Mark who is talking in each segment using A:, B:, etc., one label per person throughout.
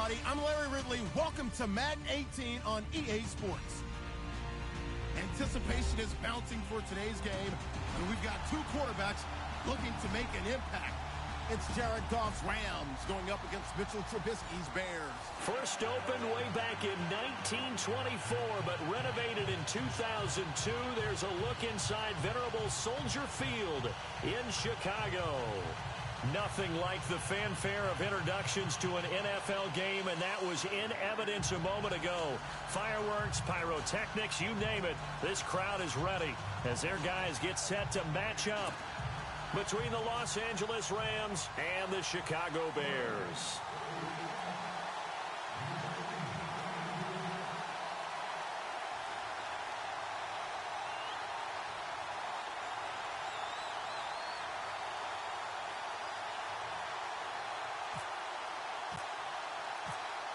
A: everybody. I'm Larry Ridley. Welcome to Madden 18 on EA Sports. Anticipation is bouncing for today's game, and we've got two quarterbacks looking to make an impact. It's Jared Goff's Rams going up against Mitchell Trubisky's Bears.
B: First opened way back in 1924, but renovated in 2002. There's a look inside venerable Soldier Field in Chicago. Nothing like the fanfare of introductions to an NFL game, and that was in evidence a moment ago. Fireworks, pyrotechnics, you name it. This crowd is ready as their guys get set to match up between the Los Angeles Rams and the Chicago Bears.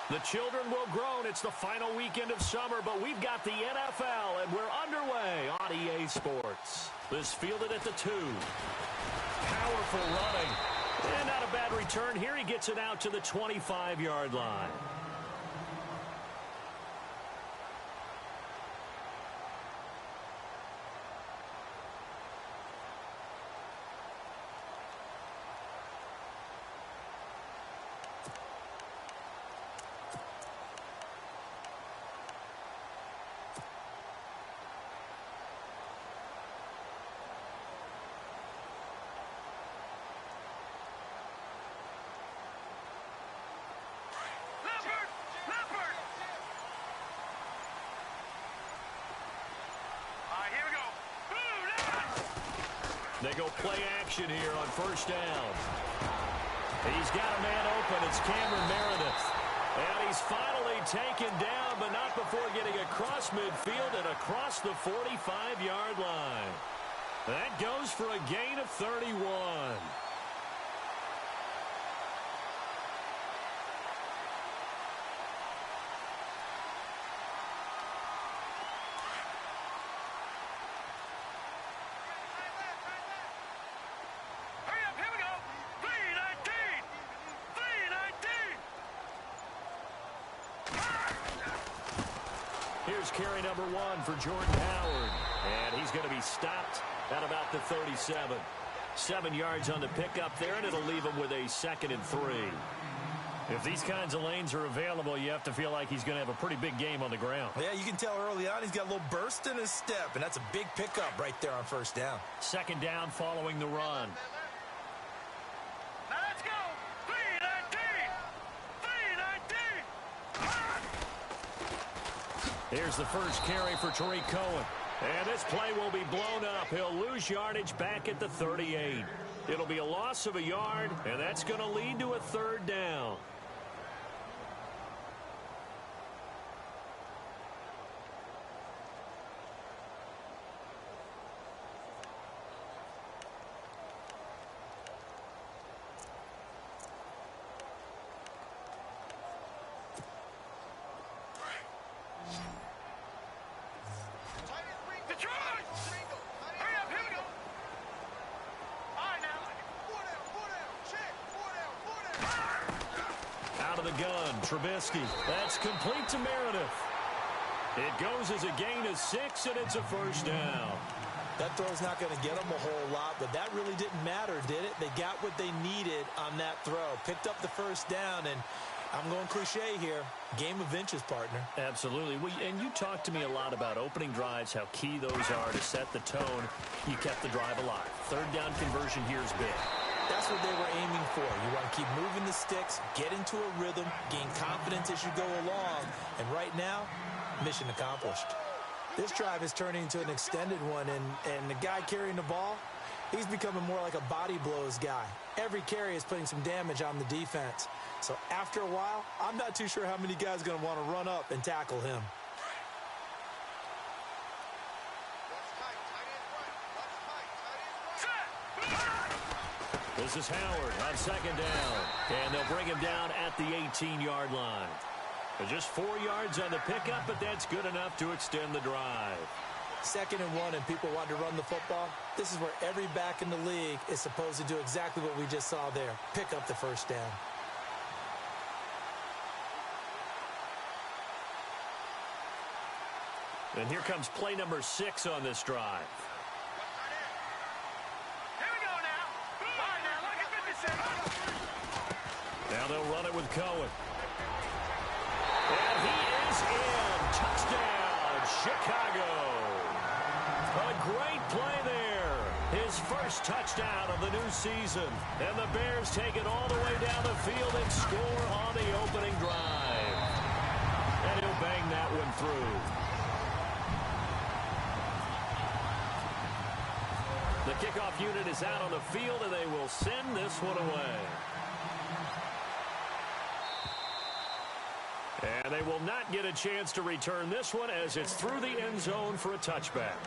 B: The children will groan. It's the final weekend of summer, but we've got the NFL, and we're underway on EA Sports. This fielded at the 2. Powerful running. And not a bad return. Here he gets it out to the 25-yard line. They go play action here on first down. He's got a man open. It's Cameron Meredith. And he's finally taken down, but not before getting across midfield and across the 45-yard line. That goes for a gain of 31. Here's carry number 1 for Jordan Howard. And he's going to be stopped at about the 37. 7 yards on the pickup there, and it'll leave him with a 2nd and 3. If these kinds of lanes are available, you have to feel like he's going to have a pretty big game on the ground.
C: Yeah, you can tell early on he's got a little burst in his step, and that's a big pickup right there on first down. 2nd down following the run.
D: Let's go! 3-19!
B: Here's the first carry for Tariq Cohen. And this play will be blown up. He'll lose yardage back at the 38. It'll be a loss of a yard, and that's going to lead to a 3rd down. Trubisky. That's complete to Meredith. It goes as a gain of 6, and it's a 1st down.
C: That throw's not going to get them a whole lot, but that really didn't matter, did it? They got what they needed on that throw. Picked up the 1st down, and I'm going cliche here. Game of inches, partner.
B: Absolutely. And you talked to me a lot about opening drives, how key those are to set the tone. You kept the drive alive. 3rd down conversion here is big.
C: That's what they were aiming for. You want to keep moving the sticks, get into a rhythm, gain confidence as you go along. And right now, mission accomplished. This drive is turning into an extended one, and the guy carrying the ball, he's becoming more like a body blows guy. Every carry is putting some damage on the defense. So after a while, I'm not too sure how many guys are going to want to run up and tackle him.
B: This is Howard on 2nd down, and they'll bring him down at the 18-yard line. Just 4 yards on the pickup, but that's good enough to extend the drive.
C: 2nd and 1, and people want to run the football. This is where every back in the league is supposed to do exactly what we just saw there. Pick up the 1st down.
B: And here comes play number 6 on this drive. Now they'll run it with Cohen. And he is in. Touchdown, Chicago. A great play there. His first touchdown of the new season. And the Bears take it all the way down the field and score on the opening drive. And he'll bang that one through. The kickoff unit is out on the field, and they will send this one away. And they will not get a chance to return this one as it's through the end zone for a touchback.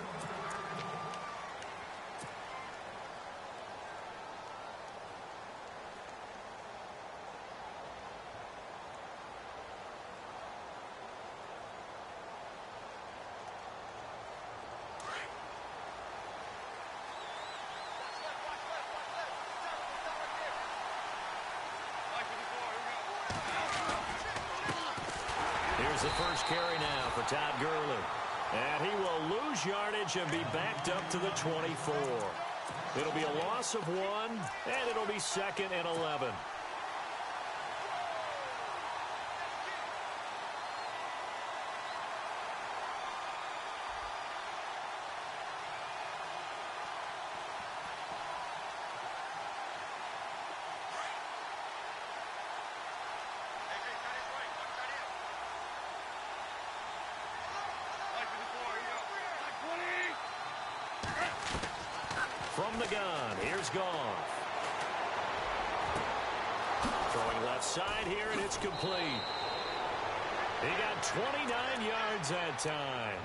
B: Here's the first carry now for Todd Gurley. And he will lose yardage and be backed up to the 24. It'll be a loss of 1, and it'll be 2nd and 11. From the gun, here's Goff. Throwing left side here, and it's complete. He got 29 yards that time.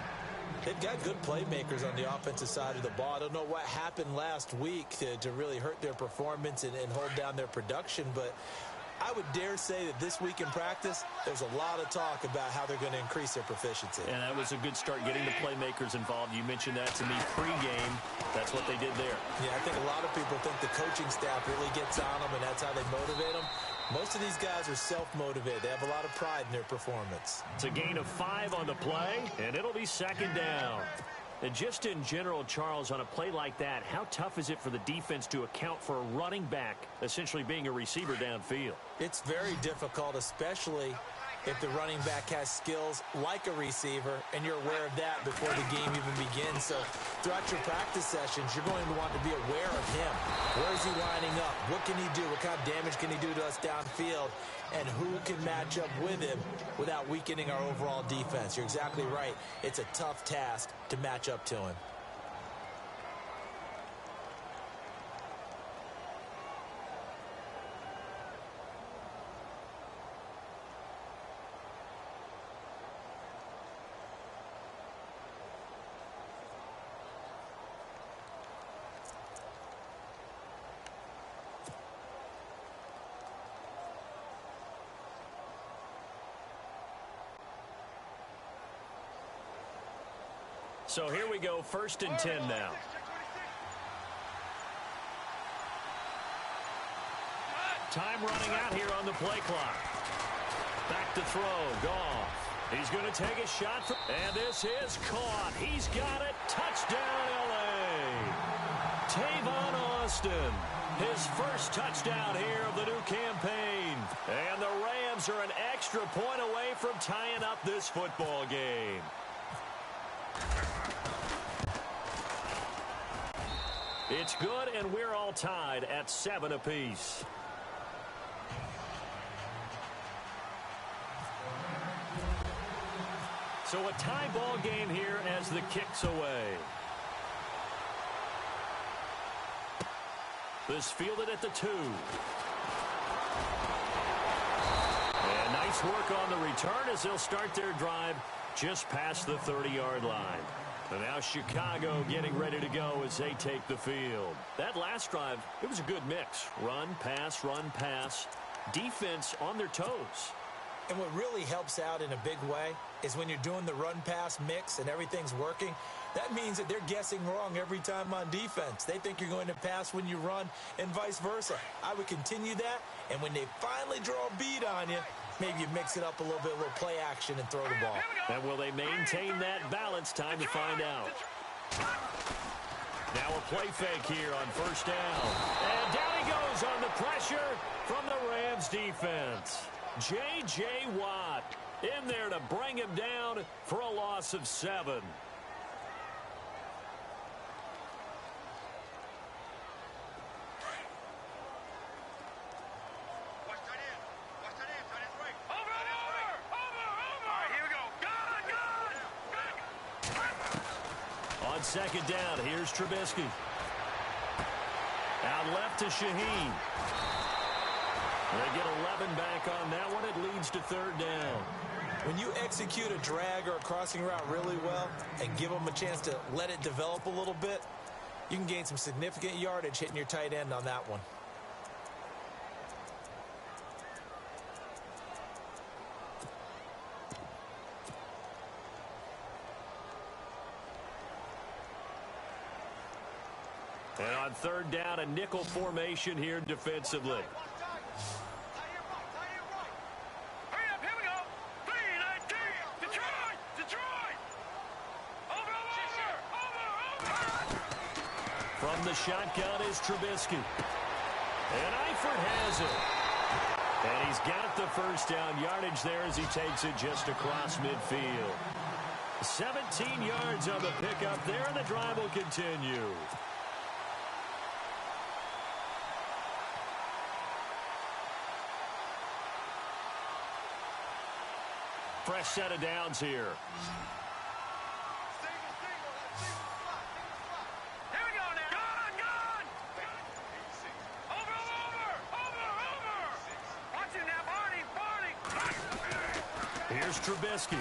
C: They've got good playmakers on the offensive side of the ball. I don't know what happened last week to really hurt their performance and hold down their production, but I would dare say that this week in practice, there's a lot of talk about how they're going to increase their proficiency.
B: And that was a good start, getting the playmakers involved. You mentioned that to me pregame. That's what they did there.
C: Yeah, I think a lot of people think the coaching staff really gets on them, and that's how they motivate them. Most of these guys are self-motivated. They have a lot of pride in their performance.
B: It's a gain of 5 on the play, and it'll be 2nd down. And just in general, Charles, on a play like that, how tough is it for the defense to account for a running back essentially being a receiver downfield?
C: It's very difficult, especially if the running back has skills like a receiver, and you're aware of that before the game even begins. So throughout your practice sessions, you're going to want to be aware of him. Where is he lining up? What can he do? What kind of damage can he do to us downfield? And who can match up with him without weakening our overall defense? You're exactly right. It's a tough task to match up to him.
B: So here we go, 1st and 10 now. Time running out here on the play clock. Back to throw, Goff. He's going to take a shot, and this is caught. He's got it. Touchdown, L.A. Tavon Austin, his first touchdown here of the new campaign. And the Rams are an extra point away from tying up this football game. It's good, and we're all tied at 7 apiece. So a tie ball game here as the kick's away. This fielded at the 2. And nice work on the return as they'll start their drive just past the 30-yard line. And now Chicago getting ready to go as they take the field. That last drive, it was a good mix. Run, pass, defense on their toes.
C: And what really helps out in a big way is when you're doing the run-pass mix and everything's working, that means that they're guessing wrong every time on defense. They think you're going to pass when you run and vice versa. I would continue that, and when they finally draw a bead on you, Maybe you mix it up a little bit, a little play action, and throw the ball.
B: And will they maintain that balance? Time to find out. Now a play fake here on first down. And down he goes on the pressure from the Rams defense. J.J. Watt in there to bring him down for a loss of 7. On second down, here's Trubisky. Out left to Shaheen. They get 11 back on that one. It leads to third down.
C: When you execute a drag or a crossing route really well and give them a chance to let it develop a little bit, you can gain some significant yardage hitting your tight end on that one.
B: And on third down, a nickel formation here defensively. From the shotgun is Trubisky. And Eifert has it. And he's got the first down yardage there as he takes it just across midfield. 17 yards on the pickup there, and the drive will continue. Fresh set of downs here. Here's Trubisky.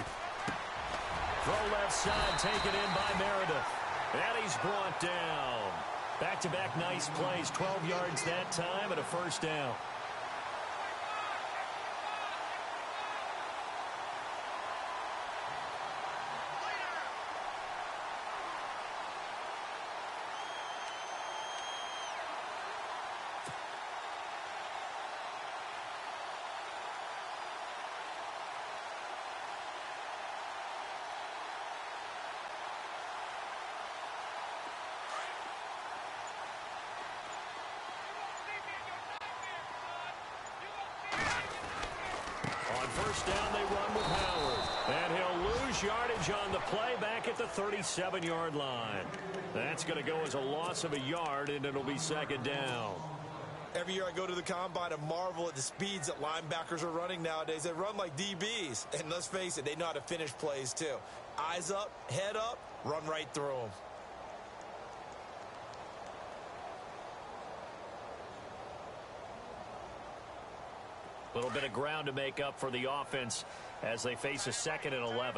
B: Throw left side, taken in by Meredith. And he's brought down. Back-to-back nice plays, 12 yards that time and a first down. First down, they run with Howard. And he'll lose yardage on the play back at the 37-yard line. That's going to go as a loss of a yard, and it'll be second down.
C: Every year I go to the combine and marvel at the speeds that linebackers are running nowadays. They run like DBs. And let's face it, they know how to finish plays too. Eyes up, head up, run right through them.
B: A little bit of ground to make up for the offense as they face a 2nd and 11.
D: All right,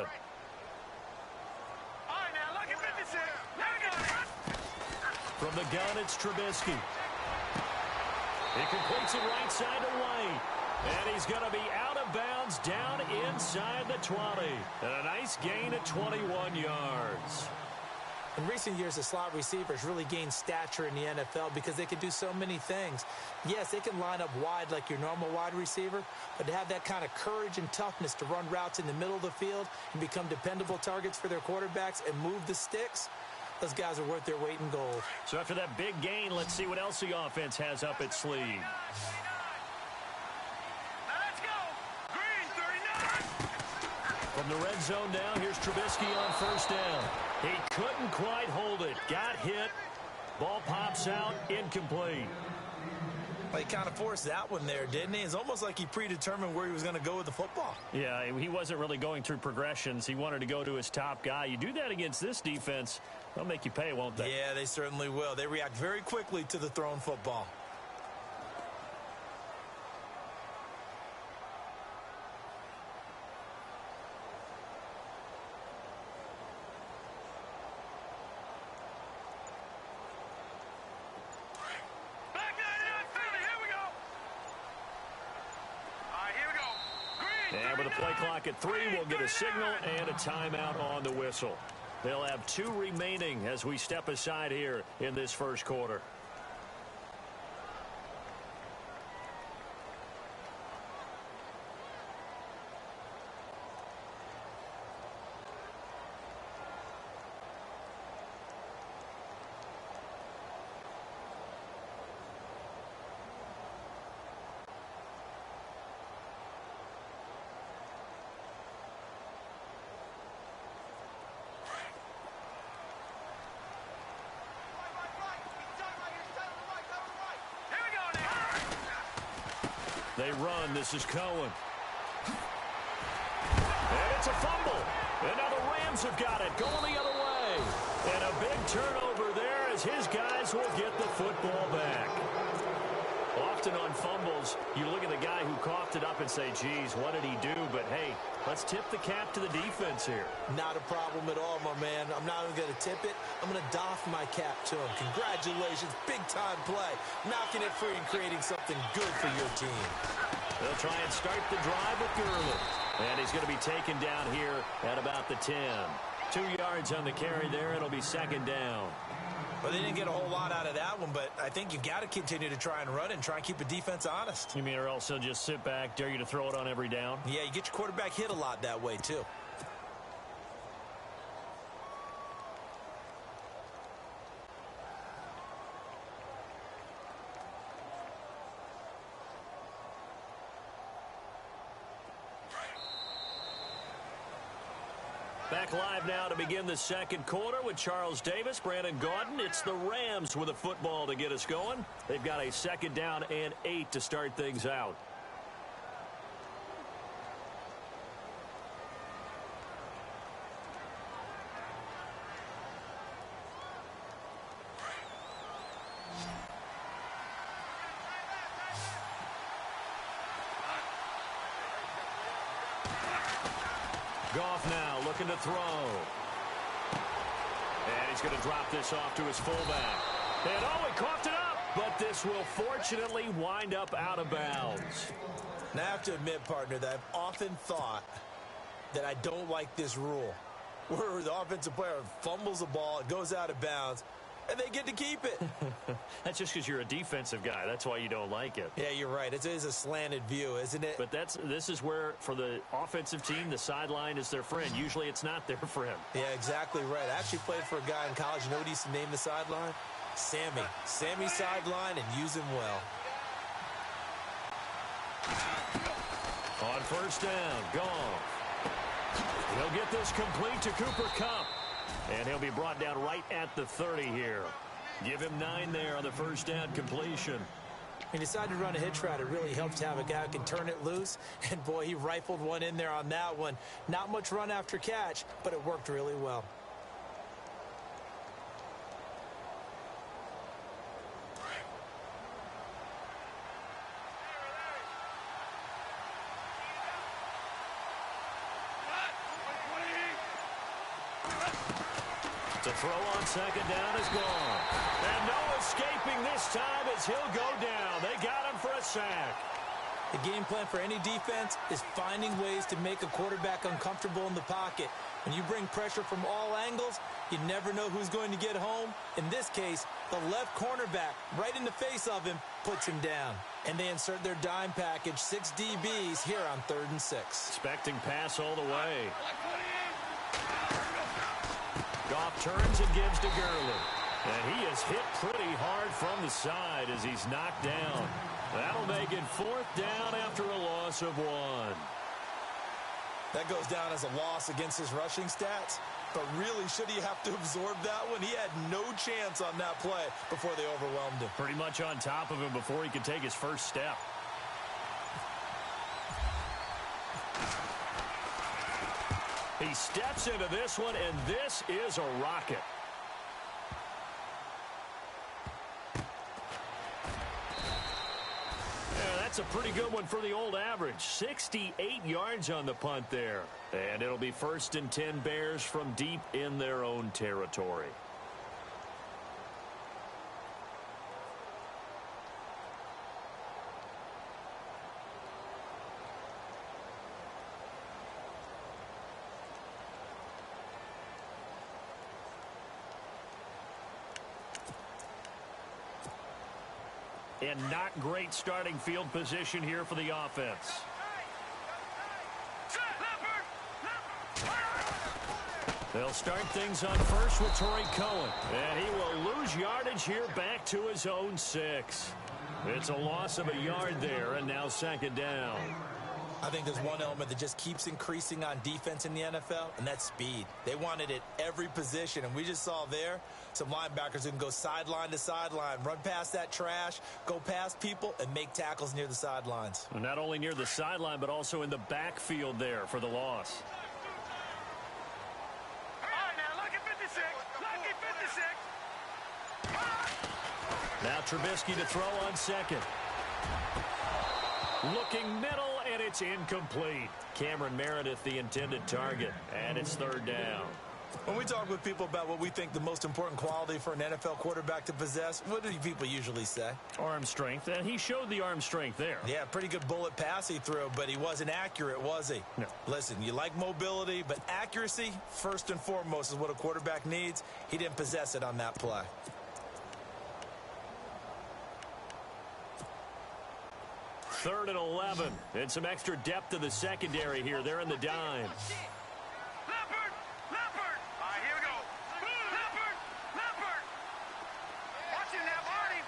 D: now look at 56.
B: From the gun, it's Trubisky. He completes it right side to White. And he's going to be out of bounds down inside the 20. And a nice gain of 21 yards.
C: In recent years, the slot receivers really gained stature in the NFL because they can do so many things. Yes, they can line up wide like your normal wide receiver, but to have that kind of courage and toughness to run routes in the middle of the field and become dependable targets for their quarterbacks and move the sticks, those guys are worth their weight in gold.
B: So after that big gain, let's see what else the offense has up its sleeve.
D: Now let's go. Green, 39.
B: From the red zone now, here's Trubisky on first down. He couldn't quite hold it. Got hit. Ball pops out. Incomplete.
C: Well, he kind of forced that one there, didn't he? It's almost like he predetermined where he was going to go with the football.
B: Yeah, he wasn't really going through progressions. He wanted to go to his top guy. You do that against this defense, they'll make you pay, won't they?
C: Yeah, they certainly will. They react very quickly to the thrown football.
B: And with a play clock at 3, we'll get a signal and a timeout on the whistle. They'll have 2 remaining as we step aside here in this first quarter. They run. This is Cohen. And it's a fumble. And now the Rams have got it, going the other way. And a big turnover there as his guys will get the football back. Often on fumbles, you look at the guy who coughed it up and say, geez, what did he do? But, hey, let's tip the cap to the defense here.
C: Not a problem at all, my man. I'm not even going to tip it. I'm going to doff my cap to him. Congratulations. Big-time play. Knocking it free and creating something good for your team.
B: They'll try and start the drive with Gurley. And he's going to be taken down here at about the 10. 2 yards on the carry there. It'll be second down.
C: Well, they didn't get a whole lot out of that one, but I think you've got to continue to try and run and try and keep the defense honest.
B: You mean or else he'll just sit back, dare you to throw it on every down?
C: Yeah, you get your quarterback hit a lot that way, too.
B: Back live now to begin the second quarter with Charles Davis, Brandon Gaudin. It's the Rams with a football to get us going. They've got a second down and 8 to start things out. Goff now looking to throw. And he's going to drop this off to his fullback. And oh, he coughed it up. But this will fortunately wind up out of bounds.
C: Now, I have to admit, partner, that I've often thought that I don't like this rule, where the offensive player fumbles the ball, it goes out of bounds, and they get to keep it.
B: That's just because you're a defensive guy. That's why you don't like it.
C: Yeah, you're right. It is a slanted view, isn't it?
B: But this is where, for the offensive team, the sideline is their friend. Usually it's not their friend.
C: Yeah, exactly right. I actually played for a guy in college. You know what he used to name the sideline? Sammy. Sammy sideline, and use him well.
B: On first down, Goff. He'll get this complete to Cooper Kupp. And he'll be brought down right at the 30 here. Give him 9 there on the first down completion.
C: He decided to run a hitch route. It really helps to have a guy who can turn it loose. And, boy, he rifled one in there on that one. Not much run after catch, but it worked really well.
B: To throw on second down is gone. And no escaping this time as he'll go down. They got him for a sack.
C: The game plan for any defense is finding ways to make a quarterback uncomfortable in the pocket. When you bring pressure from all angles, you never know who's going to get home. In this case, the left cornerback, right in the face of him, puts him down. And they insert their dime package, 6 DBs here on 3rd and 6.
B: Expecting pass all the way. Goff turns and gives to Gurley. And he is hit pretty hard from the side as he's knocked down. That'll make it 4th down after a loss of 1.
C: That goes down as a loss against his rushing stats. But really, should he have to absorb that one? He had no chance on that play before they overwhelmed him.
B: Pretty much on top of him before he could take his first step. He steps into this one, and this is a rocket. Yeah, that's a pretty good one for the old average. 68 yards on the punt there. And it'll be 1st and 10 Bears from deep in their own territory. And not great starting field position here for the offense. They'll start things on first with Torrey Cohen. And he will lose yardage here back to his own 6. It's a loss of a yard there, and now 2nd down.
C: I think there's one element that just keeps increasing on defense in the NFL, and that's speed. They want it at every position, and we just saw there some linebackers who can go sideline to sideline, run past that trash, go past people, and make tackles near the sidelines.
B: Well, not only near the sideline, but also in the backfield there for the loss.
D: All right, now, lucky 56. Lucky 56.
B: Now Trubisky to throw on second. Looking middle, and it's incomplete. Cameron Meredith, the intended target, and it's third down.
C: When we talk with people about what we think the most important quality for an NFL quarterback to possess, what do people usually say?
B: Arm strength, and he showed the arm strength there.
C: Yeah, pretty good bullet pass he threw, but he wasn't accurate, was he?
B: No.
C: Listen, you like mobility, but accuracy, first and foremost, is what a quarterback needs. He didn't possess it on that play.
B: Third and 11, and some extra depth to the secondary here. They're in the dime.
D: Leopard. All right, here we go. Leopard. Watch him now, Barney.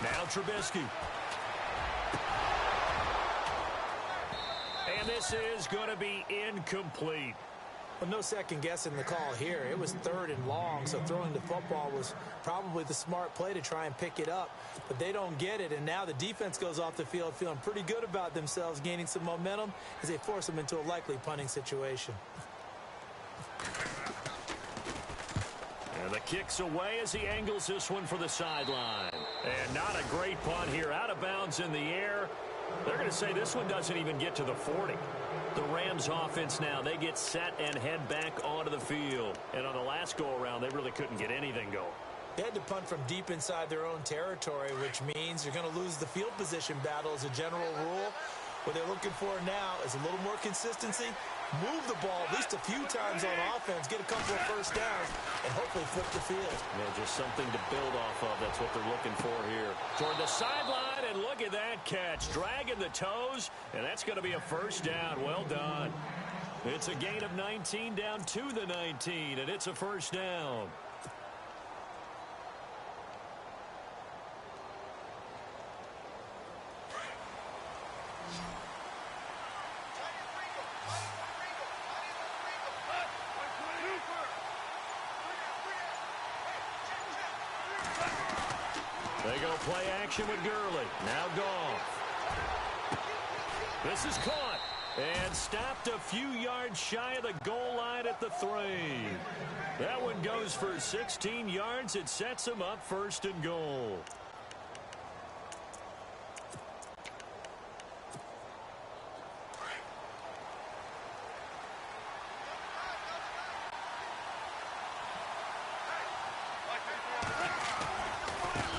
B: Now Trubisky. And this is going to be incomplete.
C: Well, no second guessing the call here. It was third and long, so throwing the football was probably the smart play to try and pick it up. But they don't get it, and now the defense goes off the field feeling pretty good about themselves, gaining some momentum as they force them into a likely punting situation.
B: And the kick's away as he angles this one for the sideline. And not a great punt here. Out of bounds in the air. They're going to say this one doesn't even get to the 40. The Rams offense now, they get set and head back onto the field. And on the last go-around, they really couldn't get anything going.
C: They had to punt from deep inside their own territory, which means you're going to lose the field position battle as a general rule. What they're looking for now is a little more consistency, move the ball at least a few times on offense, get a couple of first downs, and hopefully flip the field.
B: Yeah, just something to build off of. That's what they're looking for here. Toward the sideline, and look at that catch. Dragging the toes, and that's going to be a first down. Well done. It's a gain of 19 down to the 19, and it's a first down. They go play action with Gurley. Now Goff. This is caught and stopped a few yards shy of the goal line at the 3. That one goes for 16 yards. It sets him up first and goal.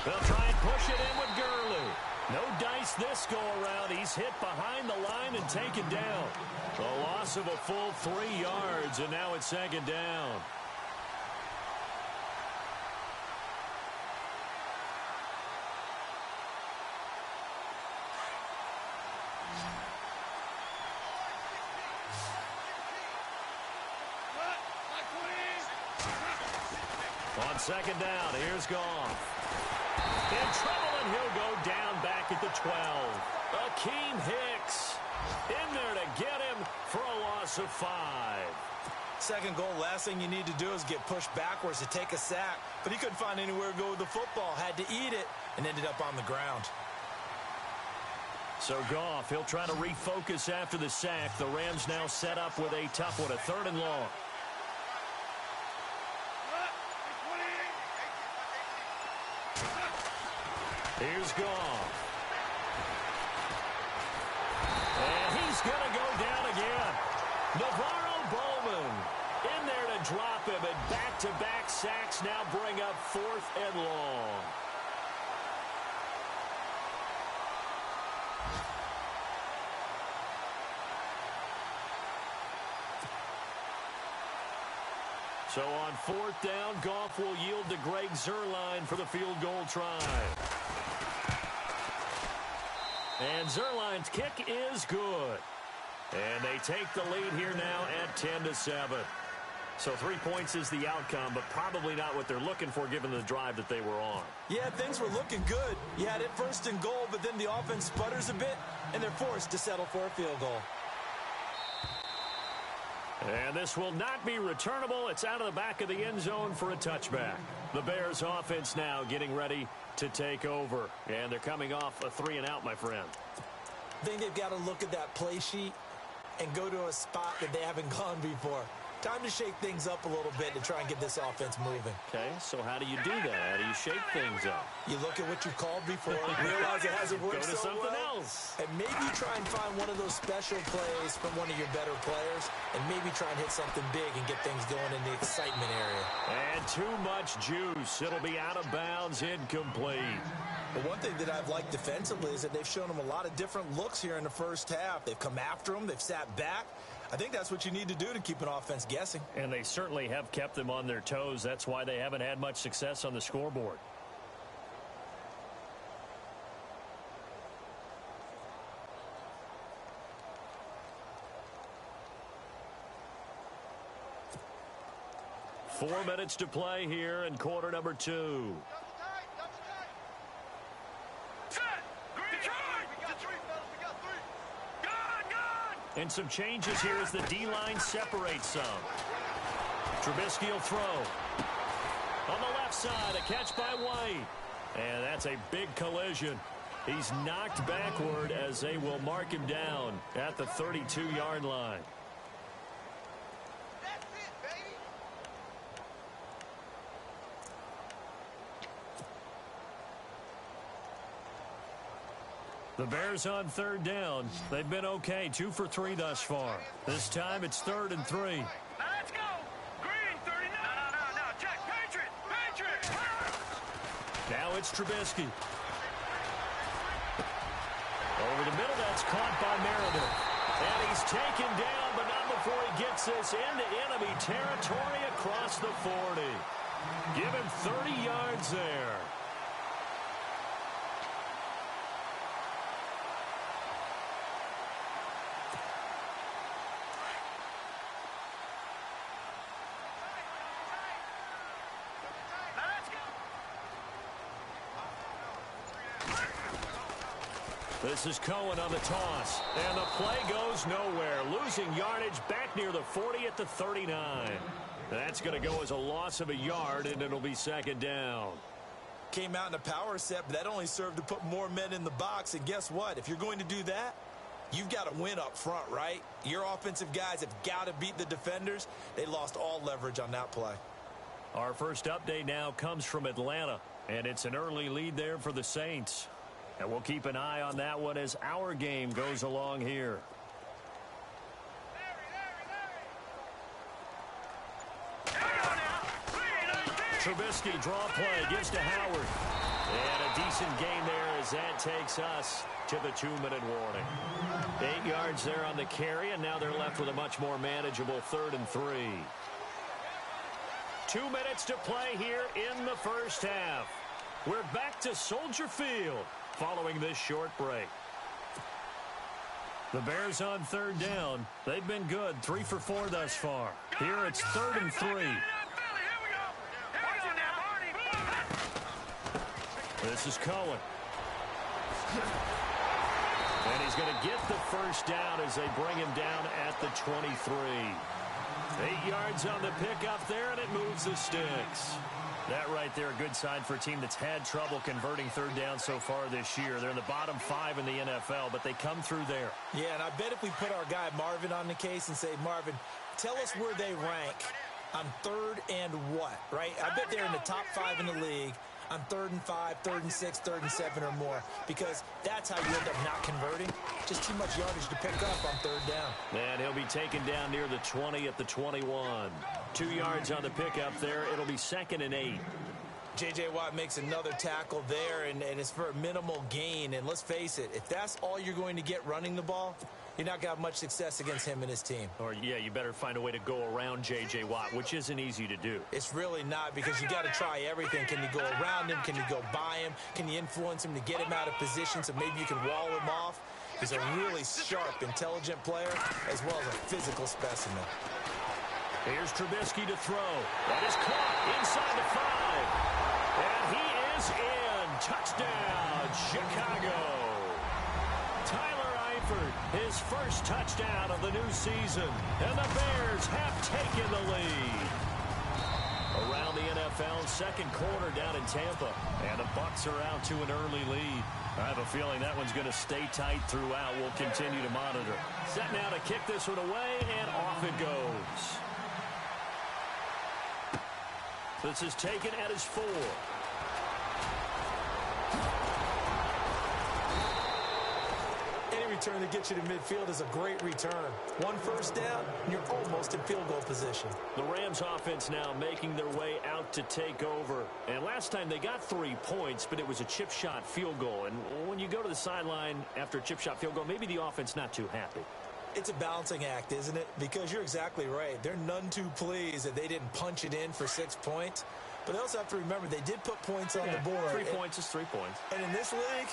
B: They'll try and push it in with Gurley. No dice this go-around. He's hit behind the line and taken down. A loss of a full 3 yards, and now it's second down. On second down, here's Goff. In trouble, and he'll go down back at the 12. Akeem Hicks in there to get him for a loss of 5.
C: Second goal, last thing you need to do is get pushed backwards to take a sack. But he couldn't find anywhere to go with the football, had to eat it, and ended up on the ground.
B: So Goff, he'll try to refocus after the sack. The Rams now set up with a tough one, a third and long. Here's Goff. And he's going to go down again. Navarro Bowman in there to drop him, and back-to-back sacks now bring up 4th and long. So on 4th down, Goff will yield to Greg Zuerlein for the field goal try. And Zerline's kick is good. And they take the lead here now at 10-7. So 3 points is the outcome, but probably not what they're looking for given the drive that they were on.
C: Yeah, things were looking good. You had it first and goal, but then the offense sputters a bit, and they're forced to settle for a field goal.
B: And this will not be returnable. It's out of the back of the end zone for a touchback. The Bears offense now getting ready to take over. And they're coming off a 3-and-out, my friend.
C: I think they've got to look at that play sheet and go to a spot that they haven't gone before. Time to shake things up a little bit to try and get this offense moving.
B: Okay, so how do you do that? How do you shake things up?
C: You look at what you called before, realize it hasn't worked
B: Go to
C: so
B: something
C: well,
B: else.
C: and maybe try and find one of those special plays from one of your better players, and maybe try and hit something big and get things going in the excitement area.
B: And too much juice. It'll be out of bounds, incomplete.
C: But one thing that I've liked defensively is that they've shown them a lot of different looks here in the first half. They've come after them. They've sat back. I think that's what you need to do to keep an offense guessing.
B: And they certainly have kept them on their toes. That's why they haven't had much success on the scoreboard. Four minutes to play here in quarter number 2. And some changes here as the D-line separates some. Trubisky will throw. On the left side, a catch by White. And that's a big collision. He's knocked backward as they will mark him down at the 32-yard line.
D: That's it, baby.
B: The Bears on third down. They've been okay, 2 for 3 thus far. This time it's 3rd and 3.
D: Now let's go. Green, 39. No. Check. Patriot.
B: Now it's Trubisky. Over the middle, that's caught by Meredith. And he's taken down, but not before he gets this into enemy territory across the 40. Give him 30 yards there. This is Cohen on the toss. And the play goes nowhere. Losing yardage back near the 40 at the 39. That's going to go as a loss of a yard, and it'll be 2nd down.
C: Came out in a power set, but that only served to put more men in the box. And guess what? If you're going to do that, you've got to win up front, right? Your offensive guys have got to beat the defenders. They lost all leverage on that play.
B: Our first update now comes from Atlanta, and it's an early lead there for the Saints. And we'll keep an eye on that one as our game goes along here. Trubisky draw play, gives to Howard. And a decent gain there as that takes us to the 2-minute warning. 8 yards there on the carry, and now they're left with a much more manageable 3rd and 3. 2 minutes to play here in the first half. We're back to Soldier Field following this short break. The Bears on 3rd down. They've been good, 3 for 4 thus far. Here it's 3rd and 3. This is Cohen. And he's going to get the first down as they bring him down at the 23. 8 yards on the pickup there, and it moves the sticks. That right there, a good sign for a team that's had trouble converting 3rd down so far this year. They're in the bottom 5 in the NFL, but they come through there.
C: Yeah, and I bet if we put our guy Marvin on the case and say, Marvin, tell us where they rank on 3rd and what, right? I bet they're in the top 5 in the league on 3rd and 5, 3rd and 6, 3rd and 7 or more, because that's how you end up not converting. Just too much yardage to pick up on 3rd down.
B: And he'll be taken down near the 20 at the 21. 2 yards on the pickup there. It'll be 2nd and 8.
C: J.J. Watt makes another tackle there, and it's for a minimal gain. And let's face it, if that's all you're going to get running the ball, you're not going to have much success against him and his team.
B: Or, yeah, you better find a way to go around J.J. Watt, which isn't easy to do.
C: It's really not, because you got to try everything. Can you go around him? Can you go by him? Can you influence him to get him out of position so maybe you can wall him off? He's a really sharp, intelligent player as well as a physical specimen.
B: Here's Trubisky to throw. That is caught inside the 5. And he is in. Touchdown, Chicago. Tyler Eifert, his first touchdown of the new season. And the Bears have taken the lead. Around the NFL, second quarter down in Tampa. And the Bucs are out to an early lead. I have a feeling that one's going to stay tight throughout. We'll continue to monitor. Set now to kick this one away, and off it goes. This is taken at his 4.
C: Any return that gets you to midfield is a great return. One first down, and you're almost in field goal position.
B: The Rams offense now making their way out to take over. And last time they got 3 points, but it was a chip shot field goal. And when you go to the sideline after a chip shot field goal, maybe the offense not too happy.
C: It's a balancing act, isn't it? Because you're exactly right. They're none too pleased that they didn't punch it in for 6 points. But they also have to remember they did put points on the board.
B: 3 points is 3 points.
C: And in this league,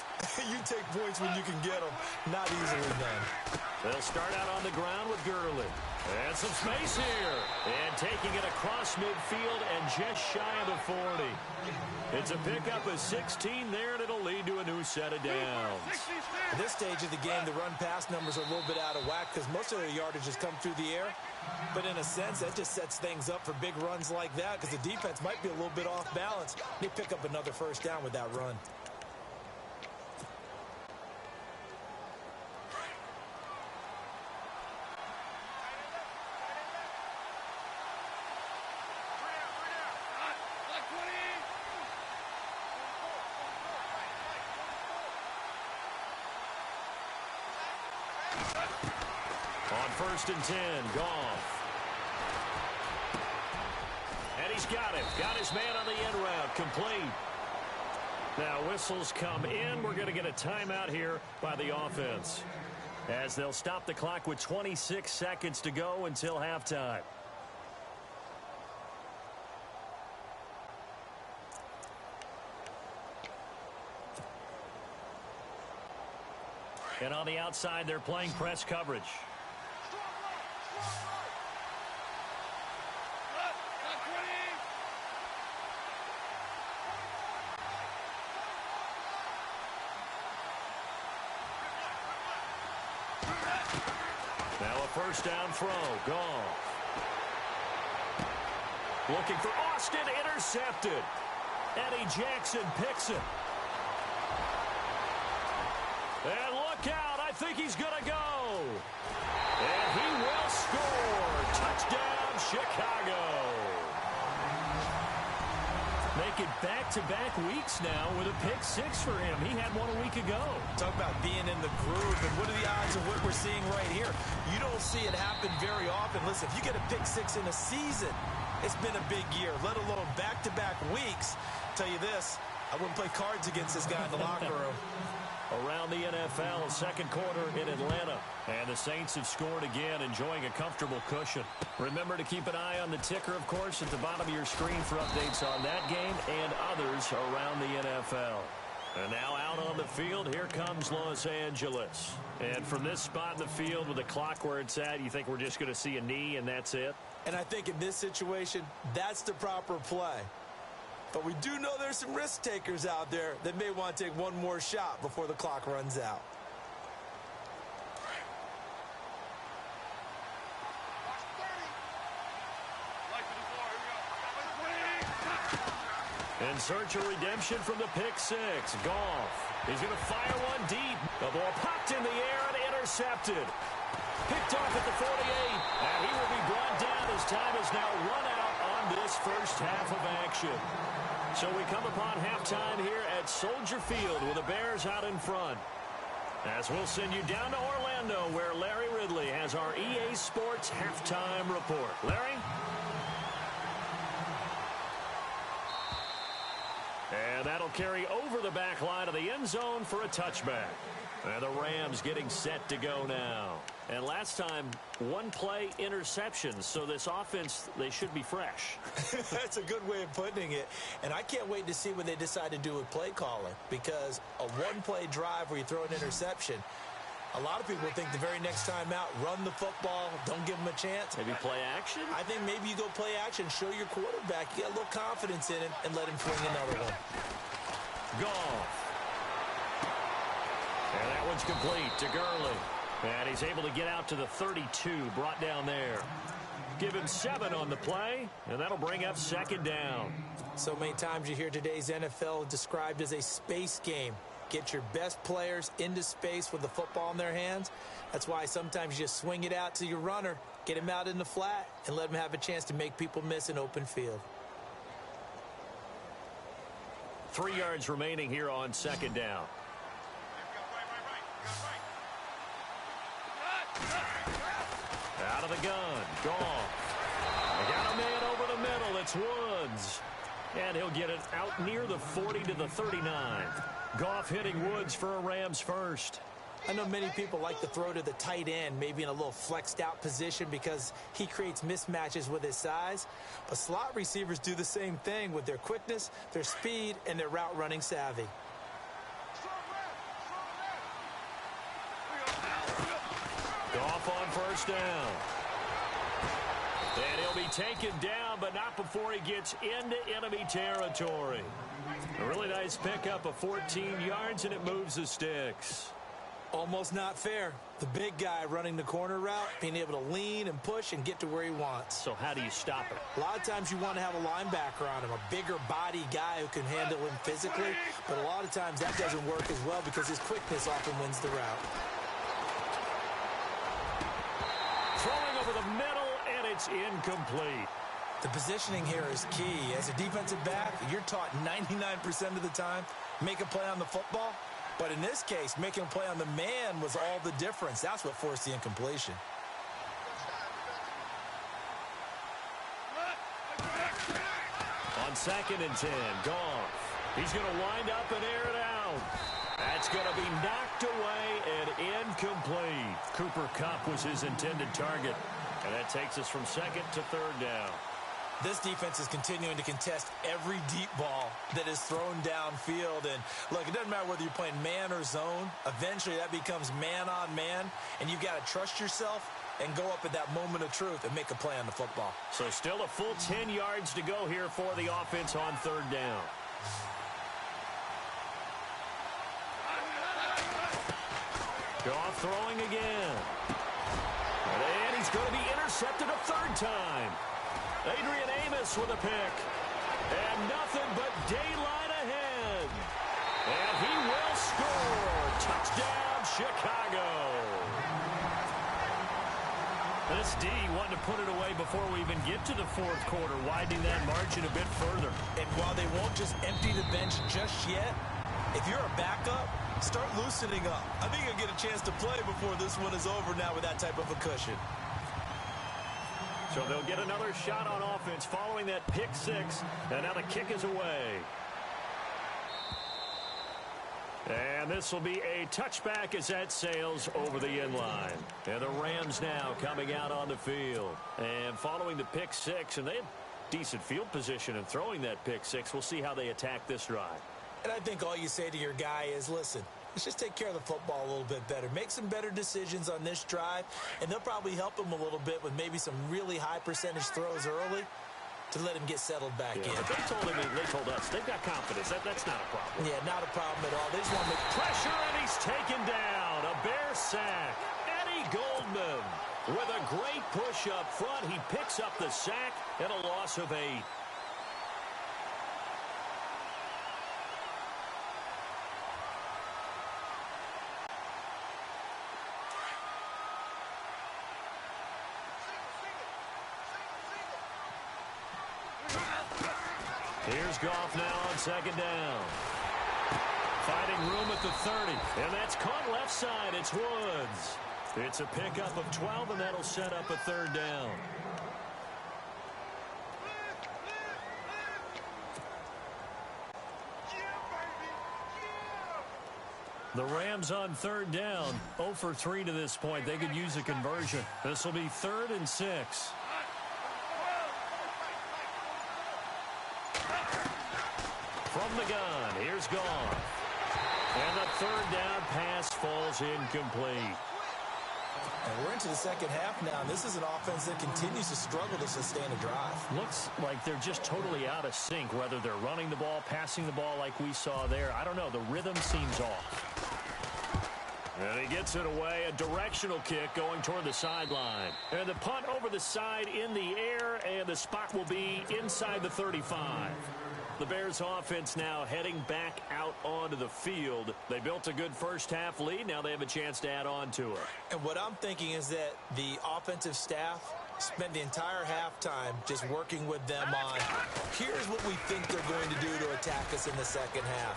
C: you take points when you can get them. Not easily done.
B: They'll start out on the ground with Gurley. And some space here. And taking it across midfield and just shy of the 40. It's a pickup of 16 there, and it'll lead to a new set of downs.
C: At this stage of the game, the run-pass numbers are a little bit out of whack because most of their yardage has come through the air. But in a sense, that just sets things up for big runs like that because the defense might be a little bit off balance. They pick up another first down with that run.
B: On 1st and 10, Goff. And he's got it. Got his man on the end route. Complete. Now whistles come in. We're going to get a timeout here by the offense, as they'll stop the clock with 26 seconds to go until halftime. And on the outside, they're playing press coverage. Now a first down throw. Goff. Looking for Austin. Intercepted. Eddie Jackson picks it. And look out. I think he's going to go. And he will score. Touchdown, Chicago. Make it back-to-back weeks now with a pick 6 for him. He had one a week ago.
C: Talk about being in the groove, and what are the odds of what we're seeing right here? You don't see it happen very often. Listen, if you get a pick 6 in a season, it's been a big year, let alone back-to-back weeks. Tell you this, I wouldn't play cards against this guy in the locker room.
B: Around the NFL, second quarter in Atlanta. And the Saints have scored again, enjoying a comfortable cushion. Remember to keep an eye on the ticker, of course, at the bottom of your screen for updates on that game and others around the NFL. And now out on the field, here comes Los Angeles. And from this spot in the field with the clock where it's at, you think we're just going to see a knee and that's it?
C: And I think in this situation, that's the proper play. But we do know there's some risk takers out there that may want to take one more shot before the clock runs out.
B: In search of redemption from the pick 6. Goff. He's going to fire one deep. The ball popped in the air and intercepted. Picked off at the 48. And he will be brought down as time is now run out on this first half of action. So we come upon halftime here at Soldier Field with the Bears out in front. As we'll send you down to Orlando, where Larry Ridley has our EA Sports halftime report. Larry? And that'll carry over the back line of the end zone for a touchback. And the Rams getting set to go now. And last time, one play interceptions. So this offense, they should be fresh.
C: That's a good way of putting it. And I can't wait to see what they decide to do with play calling. Because a one-play drive where you throw an interception, A lot of people think the very next time out, run the football, don't give them a chance.
B: Maybe play action?
C: I think maybe you go play action, show your quarterback, you got a little confidence in it, and let him fling another one.
B: Goff. And that one's complete to Gurley. And he's able to get out to the 32, brought down there. Give him 7 on the play, and that'll bring up second down.
C: So many times you hear today's NFL described as a space game. Get your best players into space with the football in their hands. That's why sometimes you just swing it out to your runner, get him out in the flat, and let him have a chance to make people miss an open field.
B: 3 yards remaining here on second down. Out of the gun. Goff. They got a man over the middle. It's Woods. And he'll get it out near the 40 to the 39. Goff hitting Woods for a Rams first.
C: I know many people like to throw to the tight end, maybe in a little flexed out position because he creates mismatches with his size. But slot receivers do the same thing with their quickness, their speed, and their route running savvy.
B: Goff on first down. And he'll be taken down, but not before he gets into enemy territory. A really nice pickup of 14 yards, and it moves the sticks.
C: Almost not fair. The big guy running the corner route, being able to lean and push and get to where he wants.
B: So how do you stop it?
C: A lot of times you want to have a linebacker on him, a bigger body guy who can handle him physically, but a lot of times that doesn't work as well because his quickness often wins the route.
B: Throwing over the middle, and it's incomplete.
C: The positioning here is key. As a defensive back, you're taught 99% of the time, make a play on the football. But in this case, making a play on the man was all the difference. That's what forced the incompletion.
B: On 2nd and 10, Goff. He's going to wind up and air it out. That's going to be knocked away and incomplete. Cooper Kupp was his intended target. And that takes us from 2nd to 3rd down.
C: This defense is continuing to contest every deep ball that is thrown downfield. And, look, it doesn't matter whether you're playing man or zone. Eventually, that becomes man on man. And you've got to trust yourself and go up at that moment of truth and make a play on the football.
B: So still a full 10 yards to go here for the offense on 3rd down. Goff throwing again. And he's going to be intercepted a 3rd time. Adrian Amos with a pick. And nothing but daylight ahead. And he will score. Touchdown, Chicago. This D wanting to put it away before we even get to the 4th quarter, widening that margin a bit further.
C: And while they won't just empty the bench just yet, if you're a backup, start loosening up. I think you'll get a chance to play before this one is over now with that type of a cushion.
B: So they'll get another shot on offense following that pick 6. And now the kick is away. And this will be a touchback as that sails over the end line. And the Rams now coming out on the field. And following the pick 6, and they have decent field position in throwing that pick 6. We'll see how they attack this drive.
C: And I think all you say to your guy is, listen, let's just take care of the football a little bit better. Make some better decisions on this drive, and they'll probably help him a little bit with maybe some really high percentage throws early to let him get settled back in.
B: But they told us they've got confidence. That's not a problem.
C: Yeah, not a problem at all. They just want to make
B: pressure, and he's taken down. A Bear sack. Eddie Goldman with a great push up front. He picks up the sack and a loss of 8. Here's Goff now on 2nd down. Finding room at the 30. And that's caught left side. It's Woods. It's a pickup of 12, and that'll set up a 3rd down. The Rams on 3rd down. 0 for 3 to this point. They could use a conversion. This will be 3rd and 6. From the gun, here's Goff. And the third down pass falls incomplete.
C: And we're into the second half now, and this is an offense that continues to struggle to sustain a drive.
B: Looks like they're just totally out of sync, whether they're running the ball, passing the ball like we saw there. I don't know. The rhythm seems off. And he gets it away. A directional kick going toward the sideline. And the punt over the side in the air, and the spot will be inside the 35. The Bears offense now heading back out onto the field. They built a good first half lead. Now they have a chance to add on to it.
C: And what I'm thinking is that the offensive staff spent the entire halftime just working with them on, here's what we think they're going to do to attack us in the second half.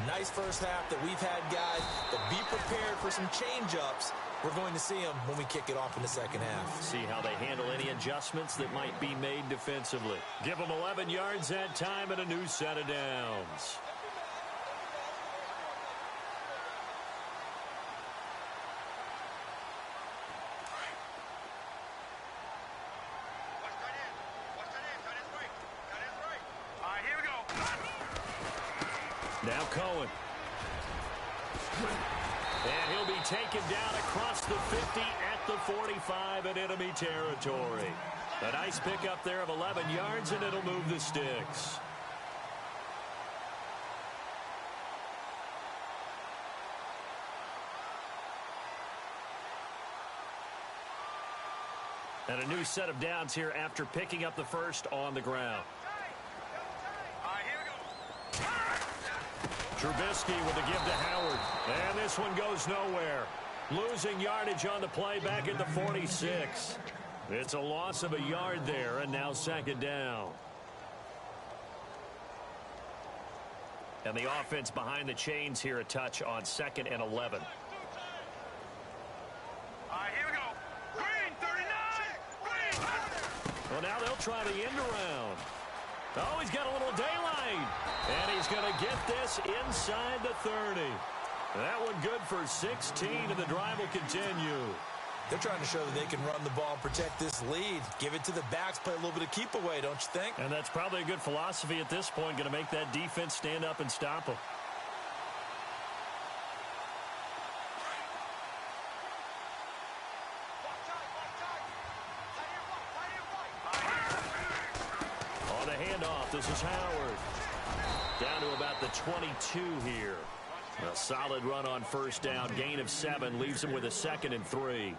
C: Nice first half that we've had, guys, but be prepared for some change-ups. We're going to see them when we kick it off in the second half.
B: See how they handle any adjustments that might be made defensively. Give them 11 yards that time and a new set of downs.
D: All right, here we go.
B: Now Cohen. And he'll be taken down across the 50 at the 45 in enemy territory. A nice pickup there of 11 yards, and it'll move the sticks. And a new set of downs here after picking up the first on the ground.
D: All right, here we go.
B: Trubisky with a give to Howard. And this one goes nowhere. Losing yardage on the play back at the 46. It's a loss of a yard there, and now second down. And the offense behind the chains here a touch on 2nd and 11.
D: All right, here we go. Green, 39. Green.
B: Well, now they'll try the end around. Oh, he's got a little daylight. And he's going to get this inside the 30. That one good for 16, and the drive will continue.
C: They're trying to show that they can run the ball and protect this lead. Give it to the backs, play a little bit of keep away, don't you think?
B: And that's probably a good philosophy at this point, going to make that defense stand up and stop them. On the handoff, this is Howard. Down to about the 22 here. A solid run on first down. Gain of 7 leaves him with a 2nd and 3.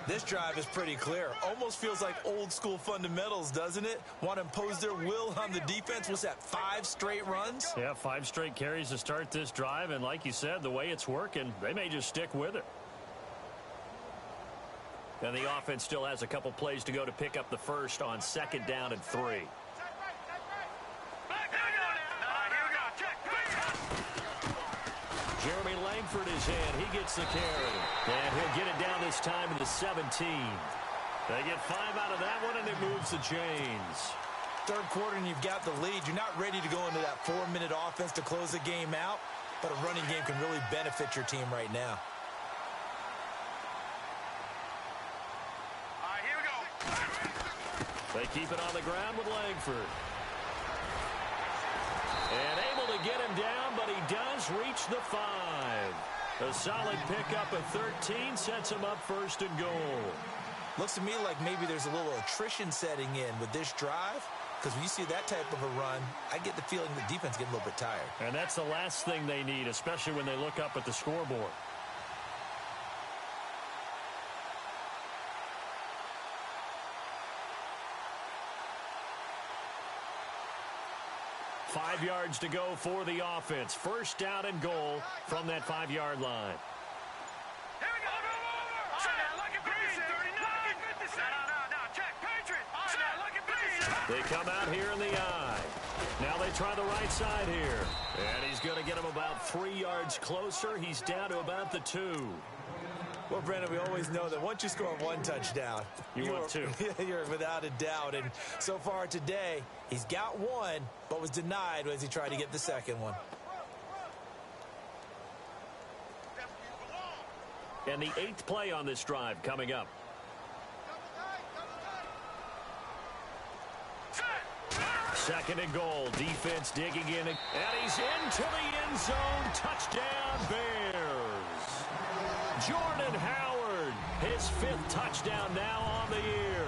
C: This drive is pretty clear. Almost feels like old school fundamentals, doesn't it? Want to impose their will on the defense. What's that, 5 straight runs?
B: Yeah, 5 straight carries to start this drive. And like you said, the way it's working, they may just stick with it. And the offense still has a couple plays to go to pick up the first on 2nd down and 3. Jeremy Langford is in. He gets the carry. And he'll get it down this time to the 17. They get 5 out of that one, and it moves the chains.
C: Third quarter, and you've got the lead. You're not ready to go into that 4-minute offense to close the game out, but a running game can really benefit your team right now.
D: All right, here we go.
B: They keep it on the ground with Langford. And able to get him down, but he does reach the 5. A solid pickup of 13 sets him up 1st and goal.
C: Looks to me like maybe there's a little attrition setting in with this drive, because when you see that type of a run, I get the feeling the defense gets a little bit tired.
B: And that's the last thing they need, especially when they look up at the scoreboard. Five yards to go for the offense. First down and goal from that 5-yard line.
D: Here we go. Check. Look at Green, 39. No, check. Patriot. Check. Look at Green.
B: They come out here in the eye. Now they try the right side here. And he's going to get him about 3 yards closer. He's down to about the 2.
C: Well, Brandon, we always know that once you score 1 touchdown,
B: you want 2.
C: You're without a doubt. And so far today, he's got 1, but was denied as he tried to get the second one.
B: And the 8th play on this drive coming up. Second and goal. Defense digging in. And he's into the end zone. Touchdown, Bears. Jordan Howard, his 5th touchdown now on the year.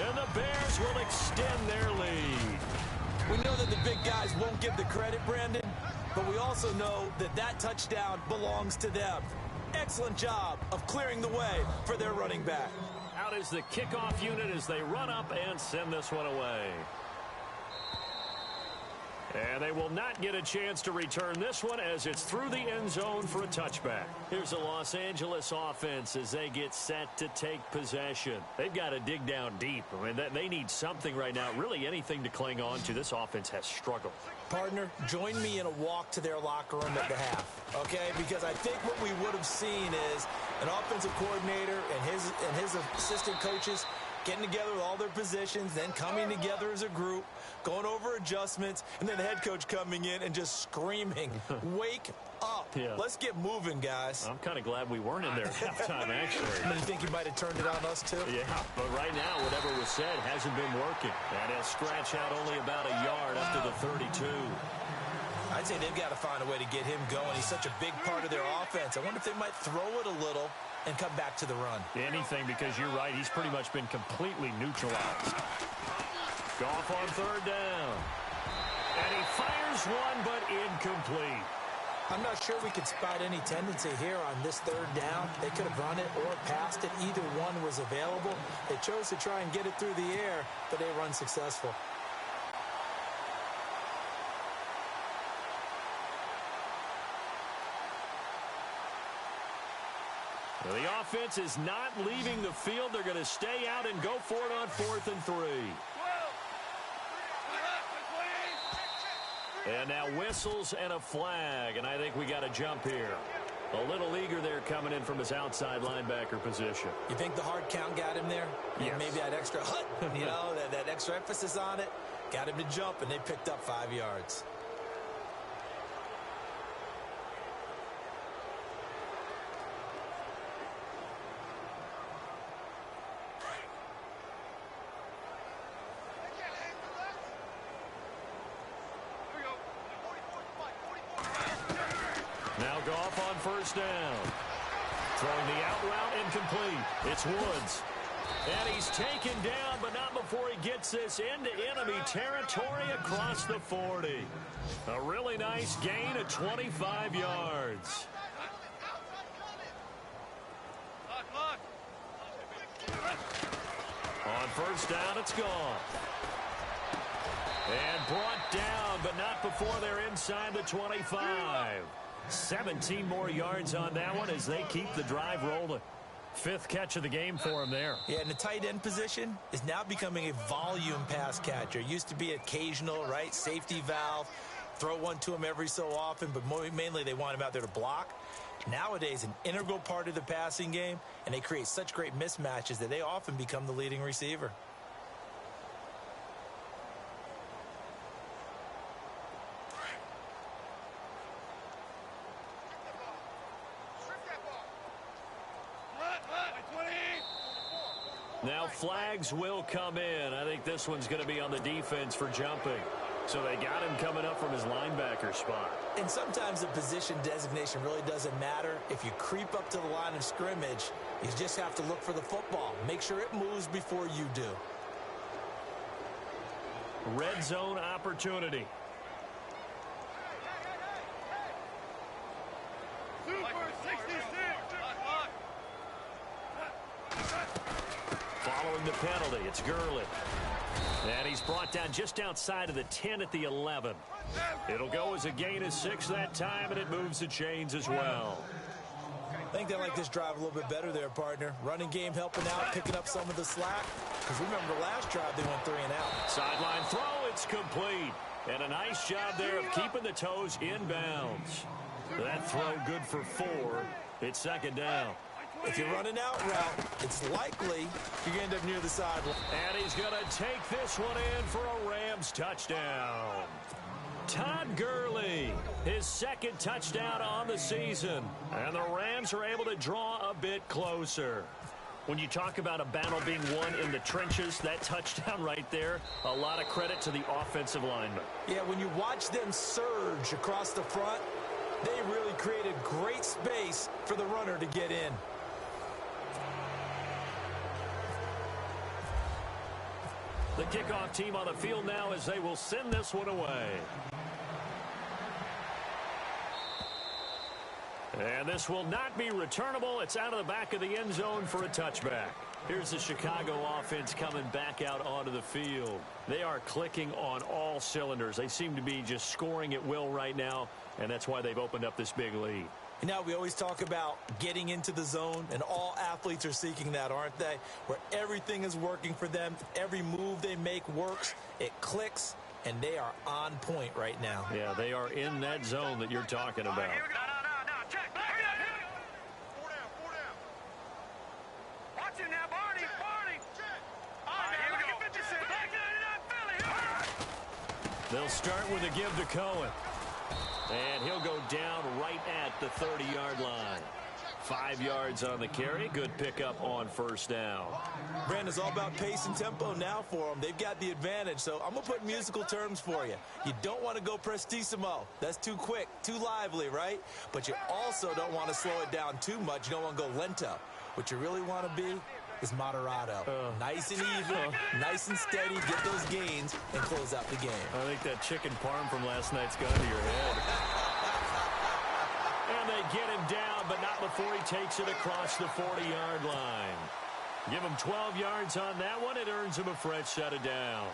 B: And the Bears will extend their lead.
C: We know that the big guys won't give the credit, Brandon, but we also know that that touchdown belongs to them. Excellent job of clearing the way for their running back.
B: Out is the kickoff unit as they run up and send this one away. And they will not get a chance to return this one as it's through the end zone for a touchback. Here's the Los Angeles offense as they get set to take possession. They've got to dig down deep. I mean, they need something right now, really anything to cling on to. This offense has struggled.
C: Partner, join me in a walk to their locker room at the half, okay? Because I think what we would have seen is an offensive coordinator and his assistant coaches getting together with all their positions, then coming together as a group, going over adjustments, and then the head coach coming in and just screaming, wake up. Yeah. Let's get moving, guys.
B: I'm kind of glad we weren't in there at halftime, actually.
C: You think he might have turned it on us, too?
B: Yeah, but right now, whatever was said hasn't been working. And he'll scratch out only about a yard up to the 32.
C: I'd say they've got to find a way to get him going. He's such a big part of their offense. I wonder if they might throw it a little and come back to the run.
B: Anything, because you're right. He's pretty much been completely neutralized. Goff on 3rd down. And he fires one, but incomplete.
C: I'm not sure we could spot any tendency here on this 3rd down. They could have run it or passed it. Either one was available. They chose to try and get it through the air, but they were unsuccessful.
B: The offense is not leaving the field. They're going to stay out and go for it on 4th and 3. And now whistles and a flag, and I think we got a jump here. A little eager there coming in from his outside linebacker position.
C: You think the hard count got him there?
B: Yes.
C: Maybe that extra hut, you know, that extra emphasis on it, got him to jump, and they picked up 5 yards.
B: Now Goff on 1st down. Throwing the out route incomplete. It's Woods. And he's taken down, but not before he gets this into enemy territory across the 40. A really nice gain of 25 yards. On 1st down, it's gone. And brought down, but not before they're inside the 25. 17 more yards on that one as they keep the drive rolling. 5th catch of the game for him there.
C: Yeah, and the tight end position is now becoming a volume pass catcher. Used to be occasional, right? Safety valve. Throw one to him every so often, but mainly they want him out there to block. Nowadays, an integral part of the passing game, and they create such great mismatches that they often become the leading receiver.
B: Now flags will come in. I think this one's going to be on the defense for jumping. So they got him coming up from his linebacker spot.
C: And sometimes the position designation really doesn't matter. If you creep up to the line of scrimmage, you just have to look for the football. Make sure it moves before you do.
B: Red zone opportunity. Following the penalty, it's Gurley. And he's brought down just outside of the 10 at the 11. It'll go as a gain of 6 that time, and it moves the chains as well.
C: I think they like this drive a little bit better there, partner. Running game helping out, picking up some of the slack. Because remember, last drive they went 3 and out.
B: Sideline throw, it's complete. And a nice job there of keeping the toes inbounds. That throw good for 4. It's 2nd down.
C: If you're running out route, it's likely you're going to end up near the sideline.
B: And he's going to take this one in for a Rams touchdown. Todd Gurley, his 2nd touchdown on the season. And the Rams are able to draw a bit closer. When you talk about a battle being won in the trenches, that touchdown right there, a lot of credit to the offensive lineman.
C: Yeah, when you watch them surge across the front, they really created great space for the runner to get in.
B: The kickoff team on the field now as they will send this one away. And this will not be returnable. It's out of the back of the end zone for a touchback. Here's the Chicago offense coming back out onto the field. They are clicking on all cylinders. They seem to be just scoring at will right now, and that's why they've opened up this big lead.
C: You know, we always talk about getting into the zone, and all athletes are seeking that, aren't they? Where everything is working for them. Every move they make works. It clicks, and they are on point right now.
B: Yeah, they are in that zone that you're talking about. They'll start with a give to Cohen. And he'll go down right at the 30-yard line. 5 yards on the carry. Good pickup on first down.
C: Brandon, it's all about pace and tempo now for them. They've got the advantage, so I'm going to put musical terms for you. You don't want to go prestissimo. That's too quick, too lively, right? But you also don't want to slow it down too much. You don't want to go lento. What you really want to be is moderato. Nice and even, nice and steady, get those gains, and close out the game.
B: I think that chicken parm from last night's gone to your head. And they get him down, but not before he takes it across the 40-yard line. Give him 12 yards on that one. It earns him a fresh set of downs.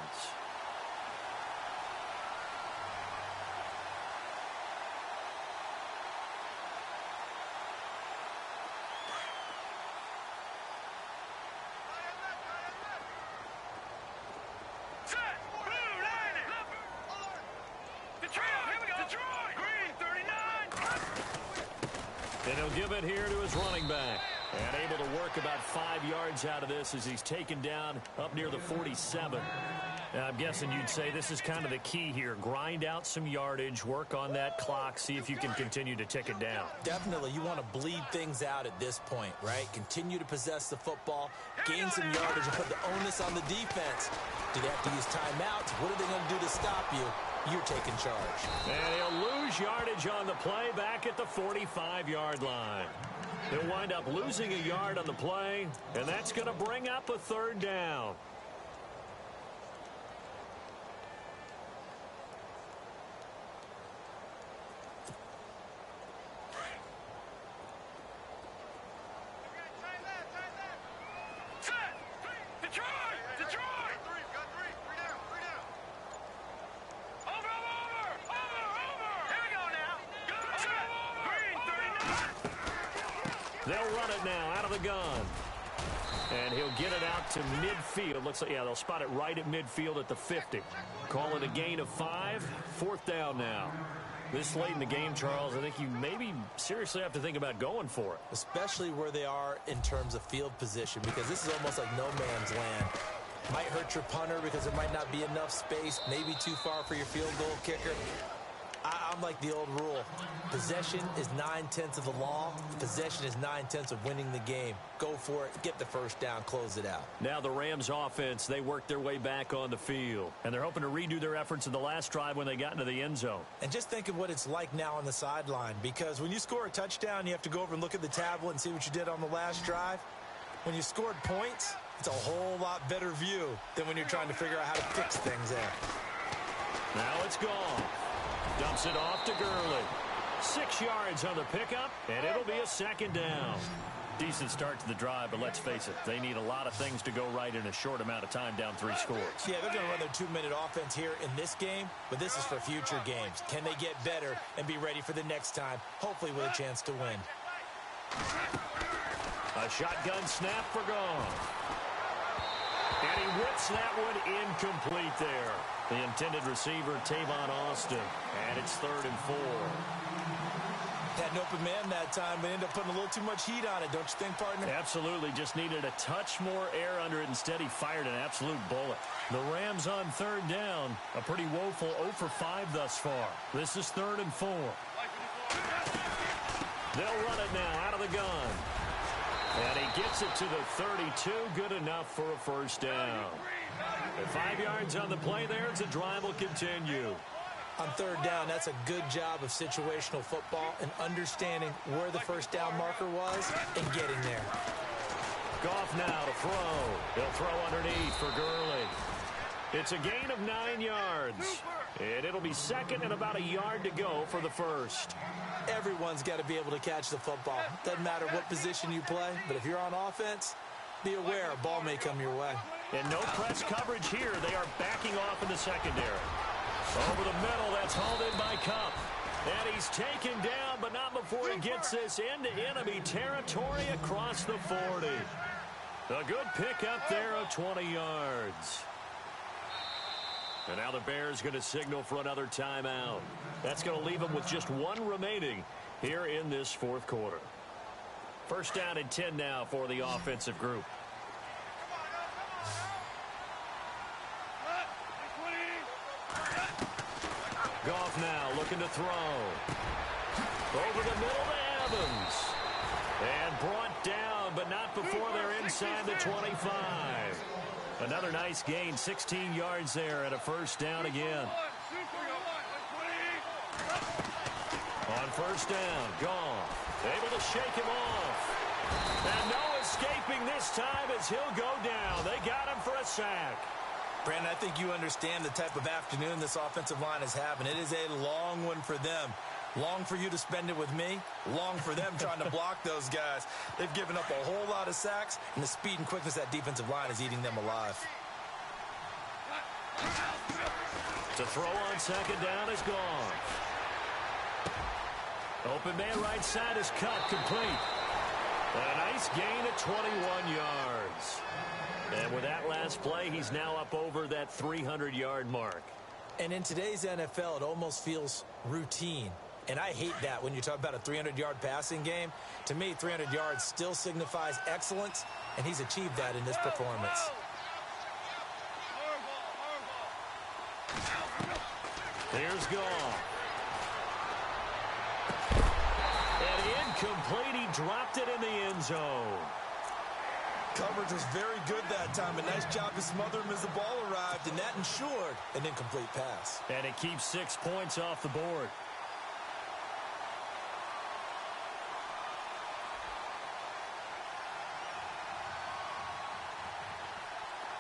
B: And he'll give it here to his running back. And able to work about 5 yards out of this as he's taken down up near the 47. Now, I'm guessing you'd say this is kind of the key here. Grind out some yardage, work on that clock, see if you can continue to tick it down.
C: Definitely. You want to bleed things out at this point, right? Continue to possess the football, gain some yardage, and put the onus on the defense. Do they have to use timeouts? What are they going to do to stop you? You're taking charge.
B: And he'll lose yardage on the play back at the 45-yard line. He'll wind up losing a yard on the play, and that's going to bring up a third down. They'll run it now out of the gun. And he'll get it out to midfield. Looks like, yeah, they'll spot it right at midfield at the 50. Call it a gain of 5. Fourth down now. This late in the game, Charles, I think you maybe seriously have to think about going for it.
C: Especially where they are in terms of field position, because this is almost like no man's land. Might hurt your punter because there might not be enough space, maybe too far for your field goal kicker. I'm like the old rule. Possession is 9/10 of the law. Possession is 9/10 of winning the game. Go for it. Get the first down. Close it out.
B: Now the Rams offense, they work their way back on the field. And they're hoping to redo their efforts in the last drive when they got into the end zone.
C: And just think of what it's like now on the sideline. Because when you score a touchdown, you have to go over and look at the tablet and see what you did on the last drive. When you scored points, it's a whole lot better view than when you're trying to figure out how to fix things there.
B: Now it's gone. Dumps it off to Gurley. 6 yards on the pickup, and it'll be a second down. Decent start to the drive, but let's face it, they need a lot of things to go right in a short amount of time, down 3 scores.
C: Yeah, they're going to run their 2-minute offense here in this game, but this is for future games. Can they get better and be ready for the next time, hopefully with a chance to win?
B: A shotgun snap for Goff. And he whips that one incomplete there. The intended receiver, Tavon Austin. And it's 3rd and 4.
C: Had an open man that time, but ended up putting a little too much heat on it, don't you think, partner?
B: Absolutely. Just needed a touch more air under it. Instead, he fired an absolute bullet. The Rams on 3rd down. A pretty woeful 0 for 5 thus far. This is 3rd and 4. They'll run it now out of the gun. And he gets it to the 32. Good enough for a first down. At 5 yards on the play there, the drive will continue.
C: On third down, that's a good job of situational football and understanding where the first down marker was and getting there.
B: Goff now to throw. He'll throw underneath for Gurley. It's a gain of 9 yards. And it'll be second and about a yard to go for the first.
C: Everyone's got to be able to catch the football. Doesn't matter what position you play, but if you're on offense, be aware a ball may come your way.
B: And no press coverage here. They are backing off in the secondary. Over the middle, that's hauled in by Kupp. And he's taken down, but not before he gets this into enemy territory across the 40. A good pickup there of 20 yards. And now the Bears going to signal for another timeout. That's going to leave them with just one remaining here in this fourth quarter. First down and 10 now for the offensive group. Goff now looking to throw. Over the middle to Evans. And brought down, but not before they're inside the 25. Another nice gain, 16 yards there and a first down again. On first down, Goff able to shake him off. And no escaping this time as he'll go down. They got him for a sack.
C: Brandon, I think you understand the type of afternoon this offensive line is having. It is a long one for them. Long for you to spend it with me. Long for them trying to block those guys. They've given up a whole lot of sacks, and the speed and quickness of that defensive line is eating them alive.
B: To throw on second down is gone. Open man right side is cut, complete. A nice gain of 21 yards. And with that last play, he's now up over that 300-yard mark.
C: And in today's NFL, it almost feels routine. And I hate that when you talk about a 300-yard passing game. To me, 300 yards still signifies excellence, and he's achieved that in this performance.
B: Here's Goff. And incomplete. He dropped it in the end zone.
C: Coverage was very good that time. A nice job to smother him as the ball arrived, and that ensured an incomplete pass.
B: And it keeps 6 points off the board.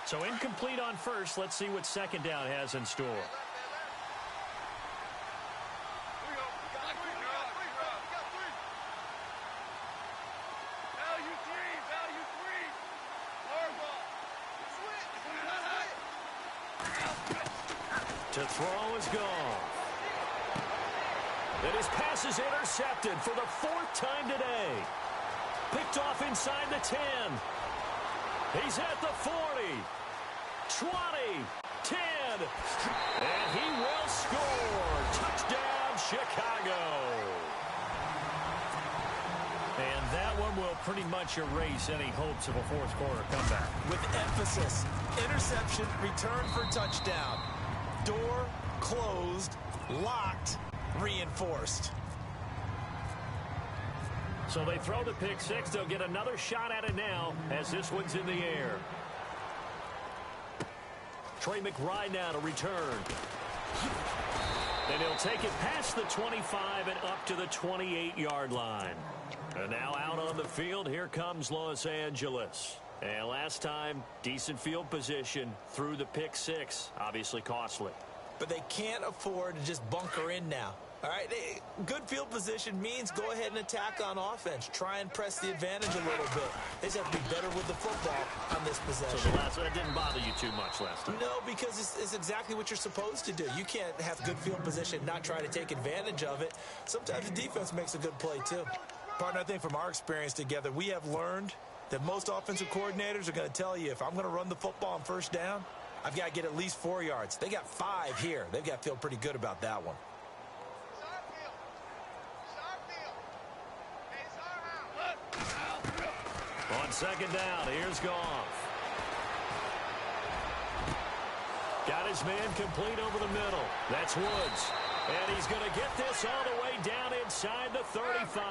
B: So incomplete on first. Let's see what second down has in store. To throw is gone. And his pass is intercepted for the 4th time today. Picked off inside the 10. He's at the 40. 20. 10. And he will score. Touchdown, Chicago. And that one will pretty much erase any hopes of a fourth quarter comeback.
C: With emphasis, interception, return for touchdown. Door closed, locked, reinforced.
B: So they throw the pick six. They'll get another shot at it now as this one's in the air. Trey McBride now to return. And he'll take it past the 25 and up to the 28-yard line. And now out on the field, here comes Los Angeles. And last time, decent field position through the pick six. Obviously costly.
C: But they can't afford to just bunker in now. All right, good field position means go ahead and attack on offense. Try and press the advantage a little bit. They just have to be better with the football on this possession.
B: So the last one, it didn't bother you too much last time?
C: No, because it's exactly what you're supposed to do. You can't have good field position and not try to take advantage of it. Sometimes the defense makes a good play, too. Partner, I think from our experience together, we have learned that most offensive coordinators are going to tell you, if I'm going to run the football on first down, I've got to get at least 4 yards. They got 5 here. They've got to feel pretty good about that one.
B: On second down, here's Goff. Got his man complete over the middle. That's Woods. And he's going to get this all the way down inside the 35.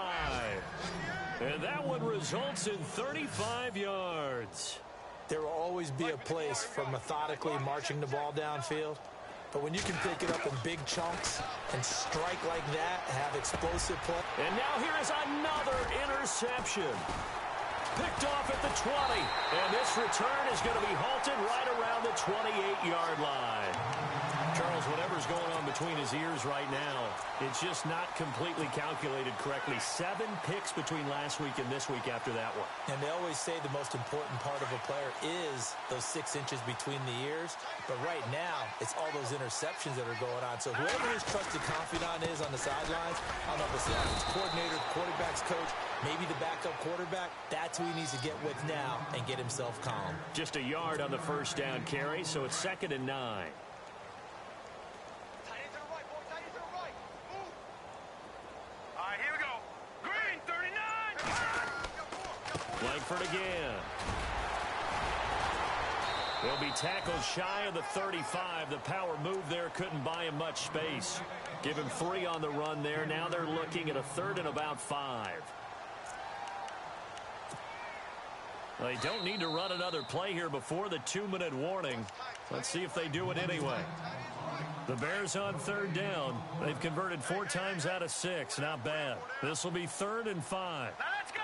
B: And that one results in 35 yards.
C: There will always be a place for methodically marching the ball downfield. But when you can pick it up in big chunks and strike like that, have explosive play.
B: And now here is another interception. Picked off at the 20. And this return is going to be halted right around the 28-yard line. Charles, whatever's going on between his ears right now, it's just not completely calculated correctly. 7 picks between last week and this week after that one.
C: And they always say the most important part of a player is those 6 inches between the ears. But right now, it's all those interceptions that are going on. So whoever his trusted confidant is on the sidelines, I don't know if it's the offense coordinator, quarterback's coach, maybe the backup quarterback, that's who he needs to get with now and get himself calm.
B: Just a yard on the first down carry, so it's 2nd and 9. Langford again. He'll be tackled shy of the 35. The power move there couldn't buy him much space. Give him 3 on the run there. Now they're looking at a 3rd and about 5. They don't need to run another play here before the 2-minute warning. Let's see if they do it anyway. The Bears on 3rd down. They've converted 4 times out of 6. Not bad. This will be 3rd and 5.
D: Now let's go.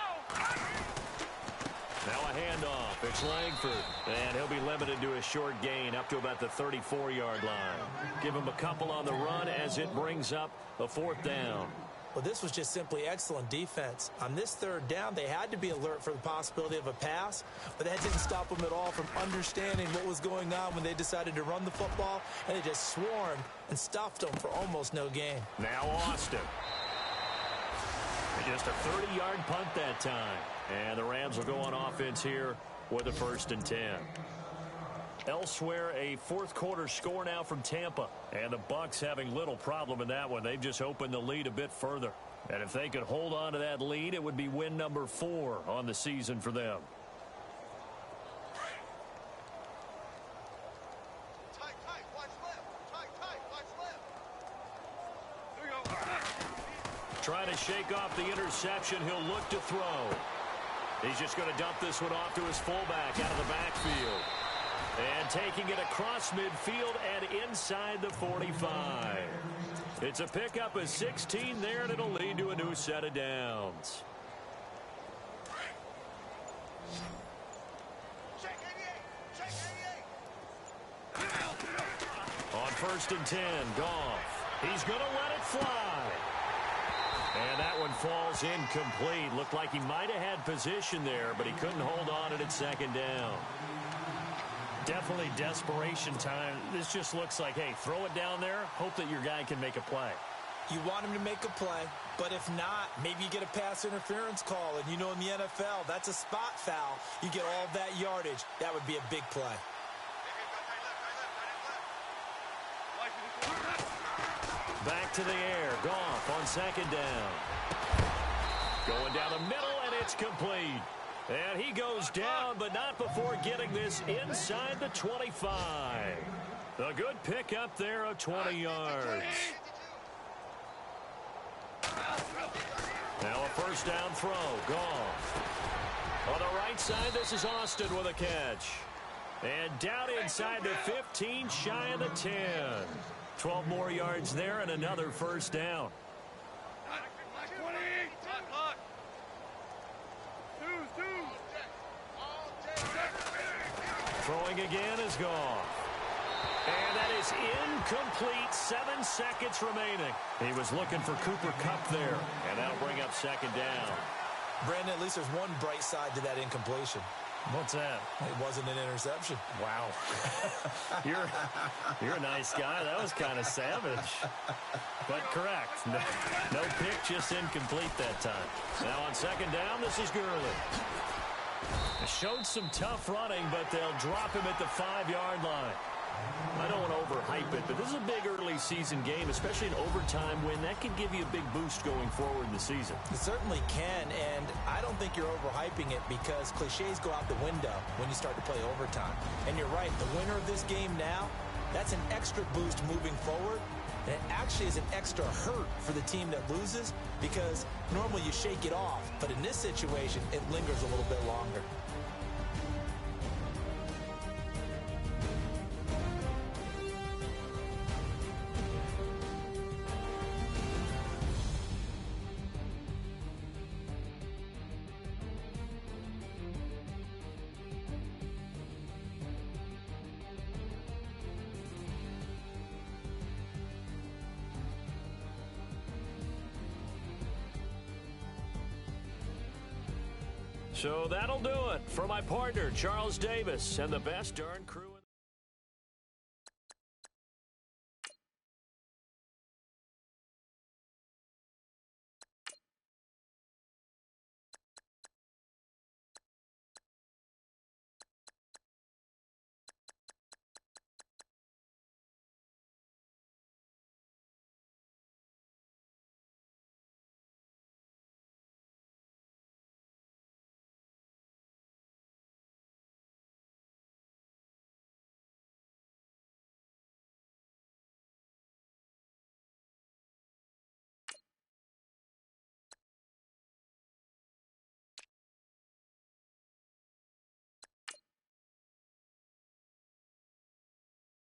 B: Now a handoff. It's Langford. And he'll be limited to a short gain up to about the 34-yard line. Give him a couple on the run as it brings up a 4th down.
C: Well, this was just simply excellent defense. On this 3rd down, they had to be alert for the possibility of a pass, but that didn't stop them at all from understanding what was going on when they decided to run the football, and they just swarmed and stuffed them for almost no gain.
B: Now Austin. Just a 30-yard punt that time. And the Rams will go on offense here with a 1st and 10. Elsewhere, a 4th quarter score now from Tampa. And the Bucs having little problem in that one. They've just opened the lead a bit further. And if they could hold on to that lead, it would be win number 4 on the season for them. Trying to shake off the interception. He'll look to throw. He's just going to dump this one off to his fullback out of the backfield. And taking it across midfield and inside the 45. It's a pickup of 16 there, and it'll lead to a new set of downs. On 1st and 10, Goff. He's going to let it fly. And that one falls incomplete. Looked like he might have had position there, but he couldn't hold on at its 2nd down. Definitely desperation time. This just looks like, hey, throw it down there, hope that your guy can make a play.
C: You want him to make a play, but if not, maybe you get a pass interference call. And you know in the NFL, that's a spot foul. You get all that yardage. That would be a big play.
B: Back to the air. Goff on 2nd down. Going down the middle, and it's complete. And he goes down, but not before getting this inside the 25. A good pickup there of 20 yards. Now a 1st down throw. Goff. On the right side, this is Austin with a catch. And down inside the 15, shy of the 10. 12 more yards there and another 1st down. Throwing again is Goff. And that is incomplete. 7 seconds remaining. He was looking for Cooper Kupp there. And that'll bring up 2nd down.
C: Brandon, at least there's one bright side to that incompletion.
B: What's that?
C: It wasn't an interception.
B: Wow. You're a nice guy. That was kind of savage. But correct. No pick, just incomplete that time. Now on 2nd down, this is Gurley. Showed some tough running, but they'll drop him at the 5-yard line. I don't want to overhype it, but this is a big early season game, especially an overtime win. That could give you a big boost going forward in the season.
C: It certainly can, and I don't think you're overhyping it because cliches go out the window when you start to play overtime. And you're right, the winner of this game now That's an extra boost moving forward. And it actually is an extra hurt for the team that loses because normally you shake it off. But in this situation, it lingers a little bit longer.
B: So that'll do it for my partner, Charles Davis, and the best darn crew.